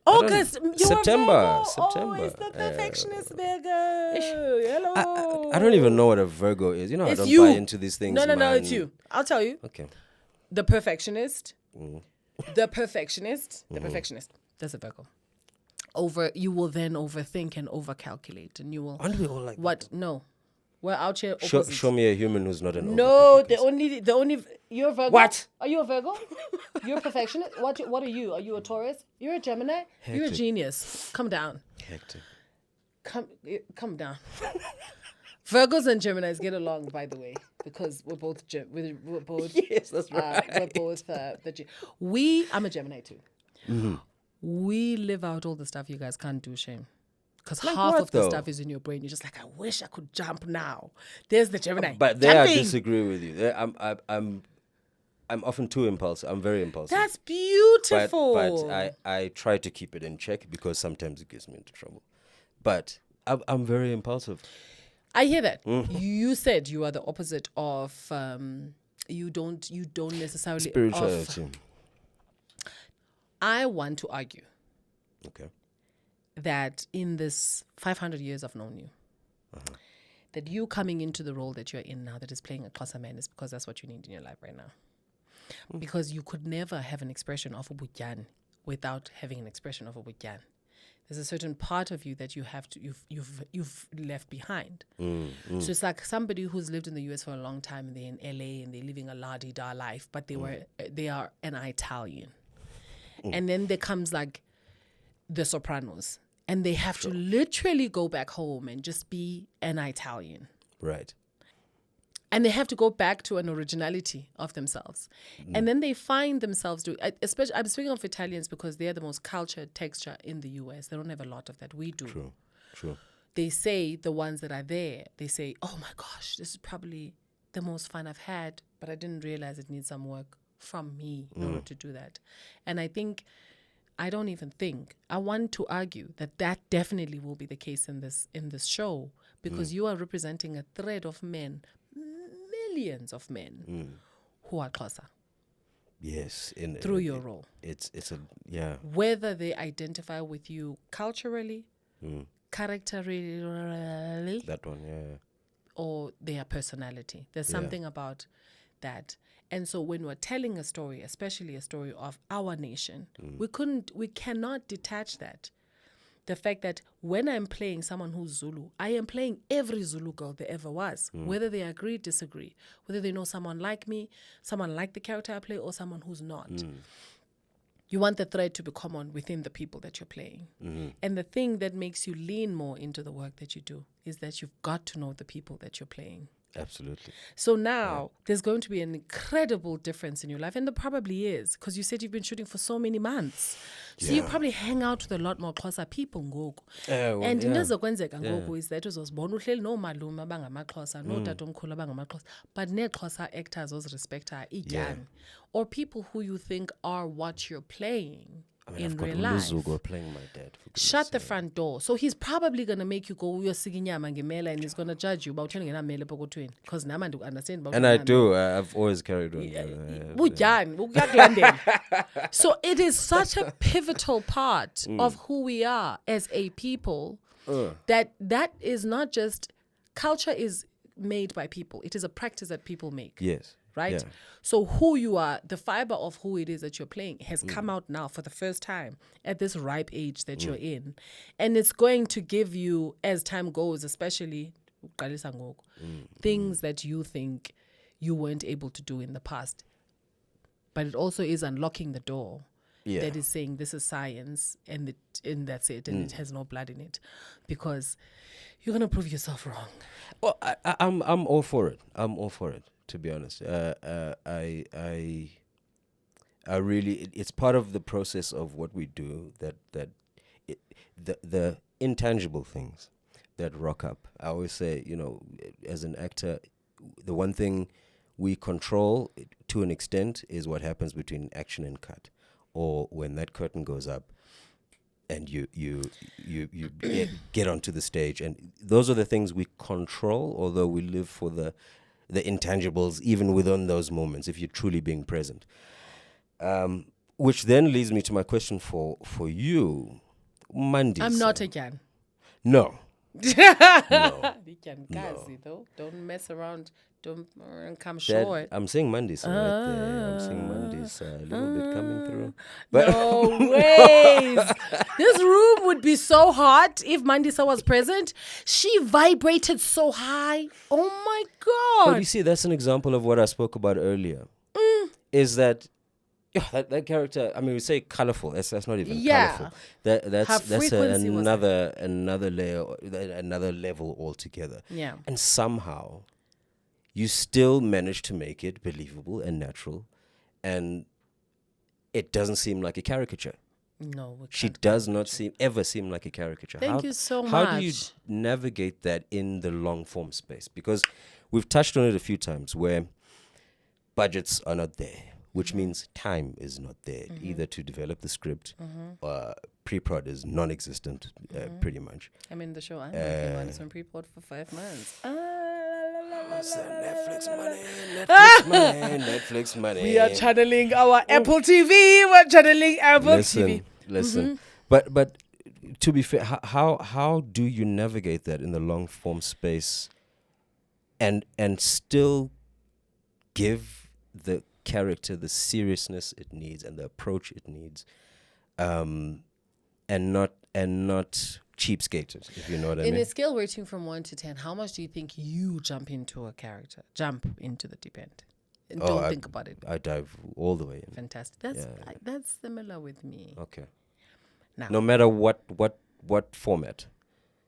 August. You're September, a Virgo. September. Oh, it's the perfectionist Virgo. Hello. I don't even know what a Virgo is. You know, It's I don't you. buy into these things. No, man. it's you. I'll tell you. Okay. The perfectionist. The perfectionist. That's a Virgo. You will then overthink and overcalculate, and you will. Aren't we all like What? No. We're out here. Show me a human who's not an No, overthinker, the only you're a Virgo. What? Are you a Virgo? You're a perfectionist. What are you? Are you a Taurus? You're a Gemini. You're a Hectic. genius. Come down. Hectic. Come down. Virgos and Geminis get along, by the way, because we're both we're both. Yes, that's right. We're both I'm a Gemini too. Mm-hmm. We live out all the stuff you guys can't do, shame. Because Like half what, of the though? stuff is in your brain. You're just like, I wish I could jump now. There's the Gemini. But there I Jumping. disagree with you. There, I'm often too impulsive. I'm very impulsive. That's beautiful. But I try to keep it in check because sometimes it gets me into trouble. But I'm very impulsive. I hear that. You said you are the opposite of you don't necessarily Spirituality. I want to argue Okay. that in this 500 years I've known you, that you coming into the role that you're in now, that is playing a Xhosa man, is because that's what you need in your life right now. Because you could never have an expression of ubutyan without having an expression of ubutyan. There's a certain part of you that you have to you've left behind. So it's like somebody who's lived in the US for a long time and they're in LA and they're living a la-di-da life, but they are an Italian. And then there comes like the Sopranos, and they have to literally go back home and just be an Italian. Right. And they have to go back to an originality of themselves. And then they find themselves doing, especially, I'm speaking of Italians because they're the most cultured texture in the US. They don't have a lot of that. We do. True. They say, the ones that are there, they say, oh my gosh, this is probably the most fun I've had, but I didn't realize it needs some work from me in order to do that. And I want to argue that definitely will be the case in this show, because you are representing a thread of men, millions of men who are Xhosa. Yes. Through your role. It's a, yeah. Whether they identify with you culturally, characterally, That one, yeah. or their personality. There's something about that. And so when we're telling a story, especially a story of our nation, we cannot detach that. The fact that when I'm playing someone who's Zulu, I am playing every Zulu girl there ever was, whether they agree, disagree, whether they know someone like me, someone like the character I play, or someone who's not. You want the thread to be common within the people that you're playing. And the thing that makes you lean more into the work that you do is that you've got to know the people that you're playing. Absolutely. So now there's going to be an incredible difference in your life, and there probably is, because you said you've been shooting for so many months. So you probably hang out with a lot more Xhosa people ngoku. And into ezokwenzeka ngoku is that uzosibona uhleli noomalume abangamaXhosa, nootatomkhulu abangamaXhosa, but neXhosa actors ozirespectayo, ityani, or people who you think are what you're playing. In real life. Playing my dad. Shut the front door. So he's probably going to make you go uyosika inyama ngemela, and he's going to judge you about turning mele pokothweni, because nama ndu understand. And I do. I've always carried on. So it is such a pivotal part of who we are as a people, that is not just culture is made by people. It is a practice that people make. Yes. right? Yeah. So who you are, the fiber of who it is that you're playing has come out now for the first time at this ripe age that you're in. And it's going to give you, as time goes, especially things that you think you weren't able to do in the past. But it also is unlocking the door Yeah. that is saying this is science and that's it, and it has no blood in it, because you're gonna prove yourself wrong. Well, I'm all for it. I'm all for it. To be honest, I really, it's part of the process of what we do, the intangible things that rock up. I always say, as an actor, the one thing we control to an extent is what happens between action and cut, or when that curtain goes up and you get onto the stage, and those are the things we control, although we live for the intangibles even within those moments, if you're truly being present. Which then leads me to my question for you, Mandisa. I'm not again. No. You can though. Don't mess around. Don't come short. I'm saying Mandisa right there. I'm saying Mandisa a little bit coming through. But No ways. This room would be so hot if Mandisa was present. She vibrated so high. Oh my God. But you see, that's an example of what I spoke about earlier. Is that that character? I mean, we say colorful. That's not even colorful. That's another layer, another level altogether. Yeah. And somehow, you still manage to make it believable and natural, and it doesn't seem like a caricature. No, she does not ever seem like a caricature. Thank you so much. How do you navigate that in the long form space? Because we've touched on it a few times, where budgets are not there, which means time is not there either to develop the script. Pre-prod is non-existent, pretty much. I mean, the show I'm working on is on pre-prod for 5 months. Netflix money. We are channeling our Apple TV. We're channeling Apple TV. Listen. But to be fair, how do you navigate that in the long form space, and still give the character the seriousness it needs and the approach it needs, and not cheapskate it, if you know what I mean. In a scale rating from 1 to 10, how much do you think you jump into a character? Jump into the deep end. And don't think about it. I dive all the way in. Fantastic. That's similar with me. Okay. Now, no matter what format.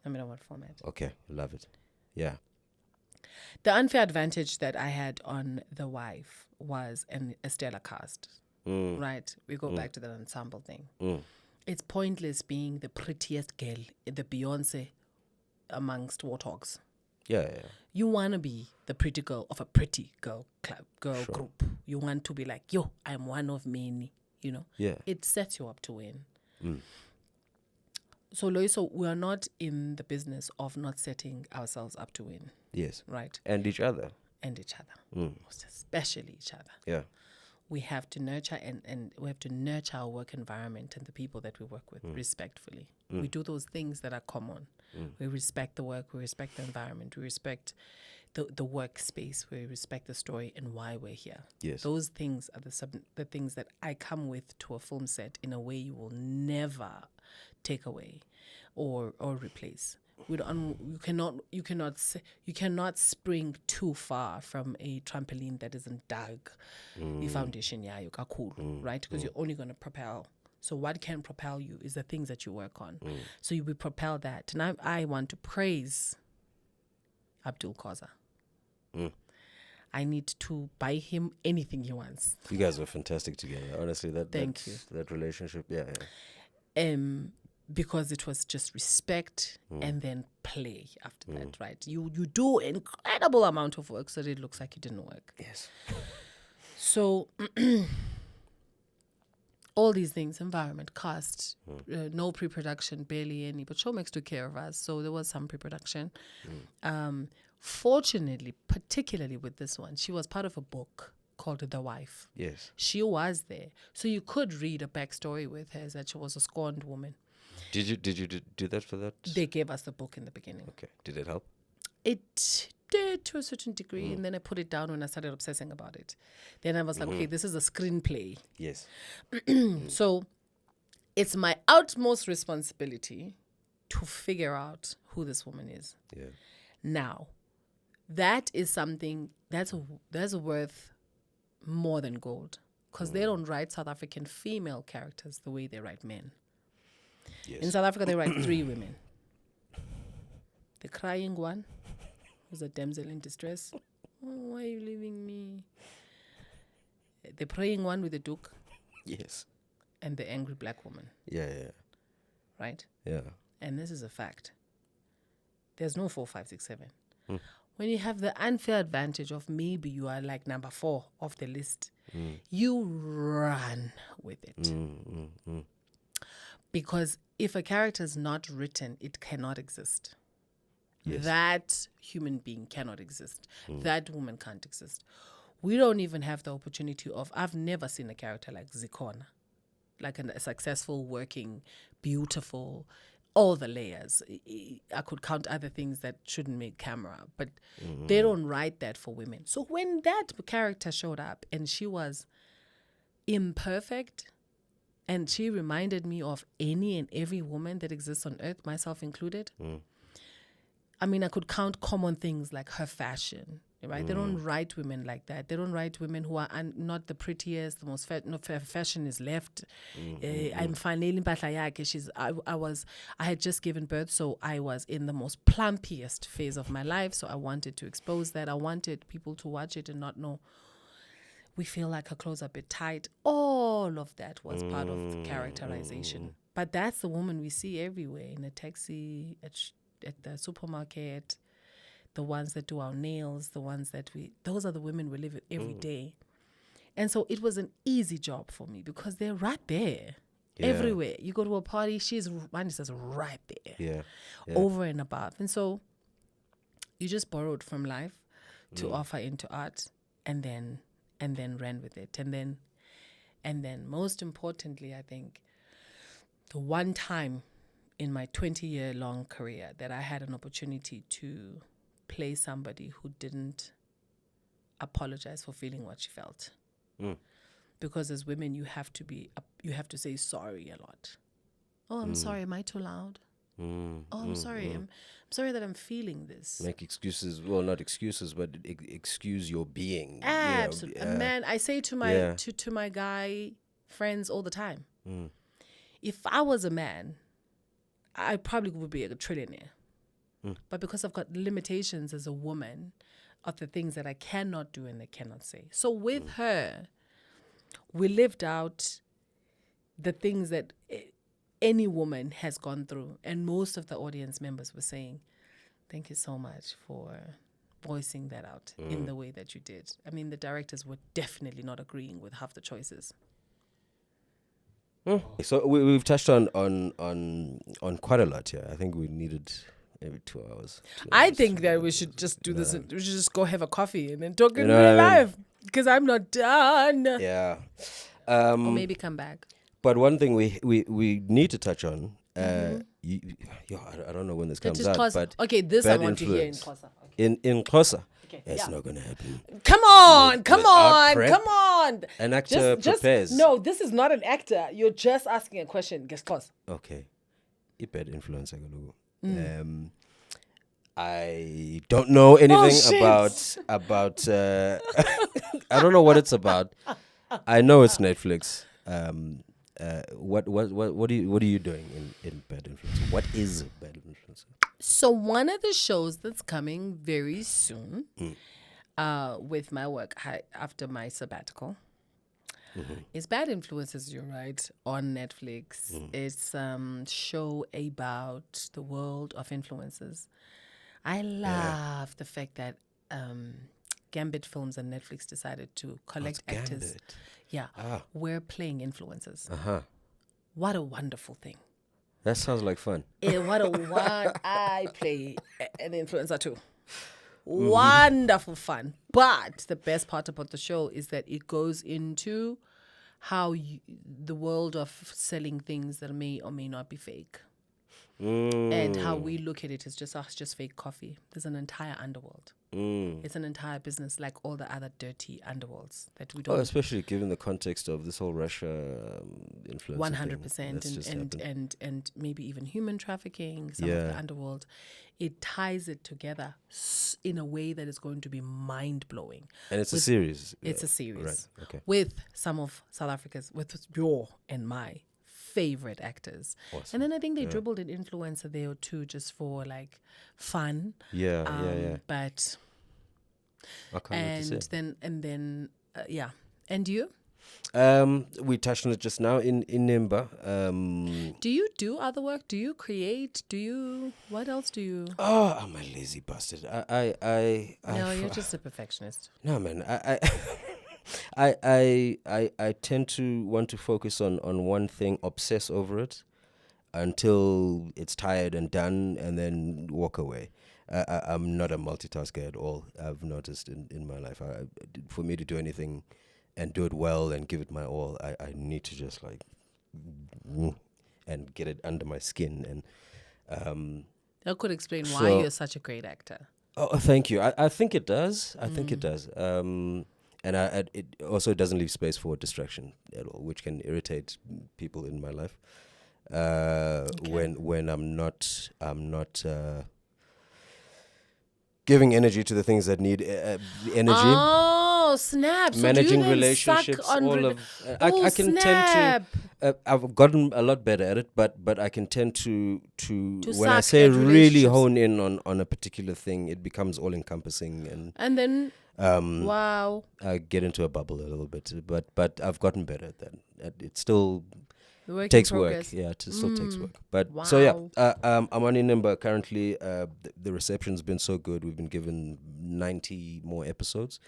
No matter what format. Okay, love it. Yeah. The unfair advantage that I had on The Wife was a stellar cast. Right? We go back to that ensemble thing. It's pointless being the prettiest girl, the Beyonce amongst warthogs. Yeah. You want to be the pretty girl of a pretty girl group. You want to be like, yo, I'm one of many, Yeah. It sets you up to win. So, Loyiso, we are not in the business of not setting ourselves up to win. Yes. Right. And each other. Most especially each other. Yeah. We have to nurture and we have to nurture our work environment and the people that we work with respectfully. We do those things that are common. We respect the work, we respect the environment, we respect the workspace, we respect the story and why we're here. Yes. Those things are the things that I come with to a film set in a way you will never take away or replace. You cannot spring too far from a trampoline that isn't dug the foundation right? Because you're only going to propel. So what can propel you is the things that you work on. So you will propel that. And I want to praise Abdul Khoza. I need to buy him anything he wants. You guys are fantastic together. Honestly, Thank you. That relationship, yeah. Because it was just respect and then play after that, right? You do incredible amount of work so that it looks like it didn't work. Yes. So all these things, environment, cast, no pre-production, barely any, but Showmax took care of us. So there was some pre-production. Fortunately, particularly with this one, she was part of a book called The Wife. Yes. She was there. So you could read a backstory with her, that she was a scorned woman. Did you do that for that? They gave us the book in the beginning. Okay. Did it help? It it to a certain degree, and then I put it down when I started obsessing about it. Then I was like, okay, this is a screenplay. Yes. So it's my utmost responsibility to figure out who this woman is. Yeah. Now, that is something that's worth more than gold, because they don't write South African female characters the way they write men. Yes. In South Africa, they write 3 women. The crying one, who's a damsel in distress. Oh, why are you leaving me? The praying one with the duke. Yes. And the angry black woman. Yeah. Right? Yeah. And this is a fact. There's no 4, 5, 6, 7. When you have the unfair advantage of maybe you are like number 4 of the list, you run with it. Because if a character is not written, it cannot exist. Yes. That human being cannot exist. That woman can't exist. We don't even have the opportunity of, I've never seen a character like Zikhona, like a successful, working, beautiful, all the layers. I could count other things that shouldn't make camera, but they don't write that for women. So when that character showed up and she was imperfect, and she reminded me of any and every woman that exists on earth, myself included. I mean, I could count common things like her fashion, right? They don't write women like that. They don't write women who are not the prettiest, the most fashion is left. I'm finally I had just given birth, so I was in the most plumpiest phase of my life. So I wanted to expose that. I wanted people to watch it and not know. We feel like her clothes are a bit tight. All of that was part of the characterization. But that's the woman we see everywhere, in a taxi, at the supermarket, the ones that do our nails, those are the women we live with every day. And so it was an easy job for me because they're right there. Yeah. Everywhere. You go to a party, she's right there. Yeah. Over and above. And so you just borrowed from life to offer into art, and then ran with it. And then most importantly, I think, the one time in my 20-year-long career that I had an opportunity to play somebody who didn't apologize for feeling what she felt. Because as women, you have to say sorry a lot. Oh, I'm sorry. Am I too loud? I'm sorry. I'm sorry that I'm feeling this. Make excuses. Well, not excuses, but excuse your being. Absolutely. Man, I say to my to my guy friends all the time, if I was a man, I probably would be a trillionaire. But because I've got limitations as a woman of the things that I cannot do and I cannot say. So with her, we lived out the things that any woman has gone through. And most of the audience members were saying, thank you so much for voicing that out in the way that you did. I mean, the directors were definitely not agreeing with half the choices. So we've touched on quite a lot here. I think we needed maybe 2 hours. I think that we should just do this. We should just go have a coffee and then talk in real life, because I'm not done. Yeah. Or maybe come back. But one thing we need to touch on, I don't know when this comes out, but okay, this I bad want to hear in influence. Xhosa. In Xhosa. Okay, It's not going to happen. Come on. Prep, An actor prepares. No, this is not an actor. You're just asking a question. Guess close. Okay. Bad influence. I don't know anything about I don't know what it's about. I know it's Netflix. What are you doing in Bad Influence? What is Bad Influence? So one of the shows that's coming very soon, with my work after my sabbatical, is Bad Influences. You're right, on Netflix. It's show about the world of influencers. I love the fact that Gambit Films and Netflix decided to collect actors. Gambit? Yeah, we're playing influencers. Uh-huh. What a wonderful thing. That sounds like fun. I play an influencer too. Wonderful fun. But the best part about the show is that it goes into how the world of selling things that may or may not be fake. And how we look at it as just fake coffee. There's an entire underworld. It's an entire business, like all the other dirty underworlds that we Oh, don't. especially given the context of this whole Russia influence. 100%, and maybe even human trafficking, some of the underworld. It ties it together in a way that is going to be mind blowing. And it's a series. It's a series, right? Okay. with some of South Africa's, with your and my favorite actors. Awesome. And then I think they dribbled an influencer there too, just for like fun. Yeah. But I can't wait to see it. then and you? We touched on it just now in Nimba. Do you do other work? Do you create? What else do you? Oh, I'm a lazy bastard. No, you're just a perfectionist. No, man. I tend to want to focus on one thing, obsess over it until it's tired and done, and then walk away. I'm not a multitasker at all. I've noticed in my life. For me to do anything and do it well and give it my all, I need to just like and get it under my skin. And that could explain why you're such a great actor. Oh, thank you. I think it does. I think it does. And it also doesn't leave space for distraction at all, which can irritate people in my life. When I'm not giving energy to the things that need energy. Oh, snap! So managing do you then relationships, suck on all of. I can tend to. I've gotten a lot better at it, but I can tend to when I say really hone in on a particular thing, it becomes all encompassing and then wow, I get into a bubble a little bit, but I've gotten better at that. It still takes work. Yeah, it still takes work. But so yeah, I'm on Inimba currently. The reception's been so good. We've been given 90 more episodes.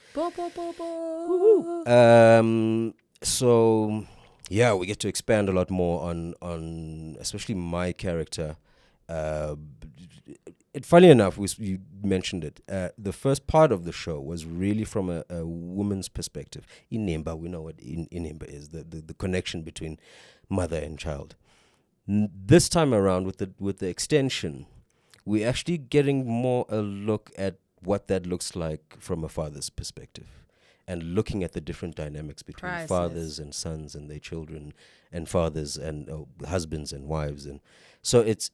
So yeah, we get to expand a lot more on especially my character. Funny enough, you mentioned it. The first part of the show was really from a woman's perspective. Inimba, we know what Inimba is, the connection between mother and child. This time around with the extension, we're actually getting more a look at what that looks like from a father's perspective, and looking at the different dynamics between fathers and sons and their children, and fathers and husbands and wives, and so it's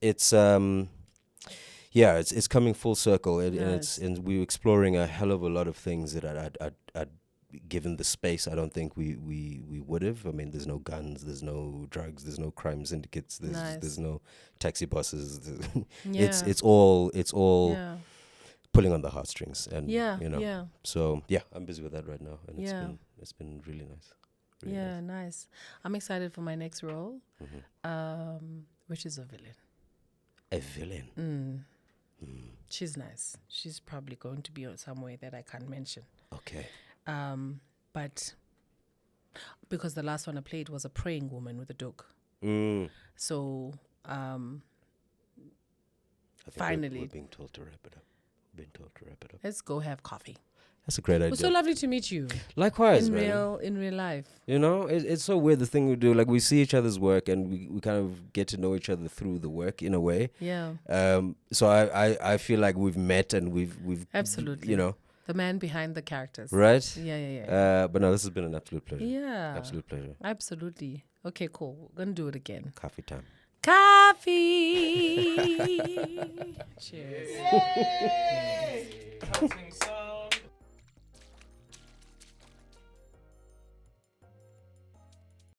coming full circle, and we're exploring a hell of a lot of things that I'd given the space, I don't think we would have. I mean, there's no guns, there's no drugs, there's no crime syndicates, there's no taxi bosses. It's all pulling on the heartstrings, and So yeah, I'm busy with that right now, and it's been really nice. Really nice. I'm excited for my next role, which is a villain. A villain. She's nice. She's probably going to be somewhere that I can't mention. Okay. But because the last one I played was a praying woman with a dog. So finally, we're being told to wrap it up. Let's go have coffee. That's a great idea. It was so lovely to meet you. Likewise, in man. In real life. You know, it's so weird the thing we do. Like, we see each other's work and we kind of get to know each other through the work in a way. Yeah. So I feel like we've met and we've absolutely, you know, the man behind the characters. Right? Yeah. But no, this has been an absolute pleasure. Yeah. Absolute pleasure. Absolutely. Okay, cool. We're going to do it again. Coffee time. Coffee. Cheers. Yay!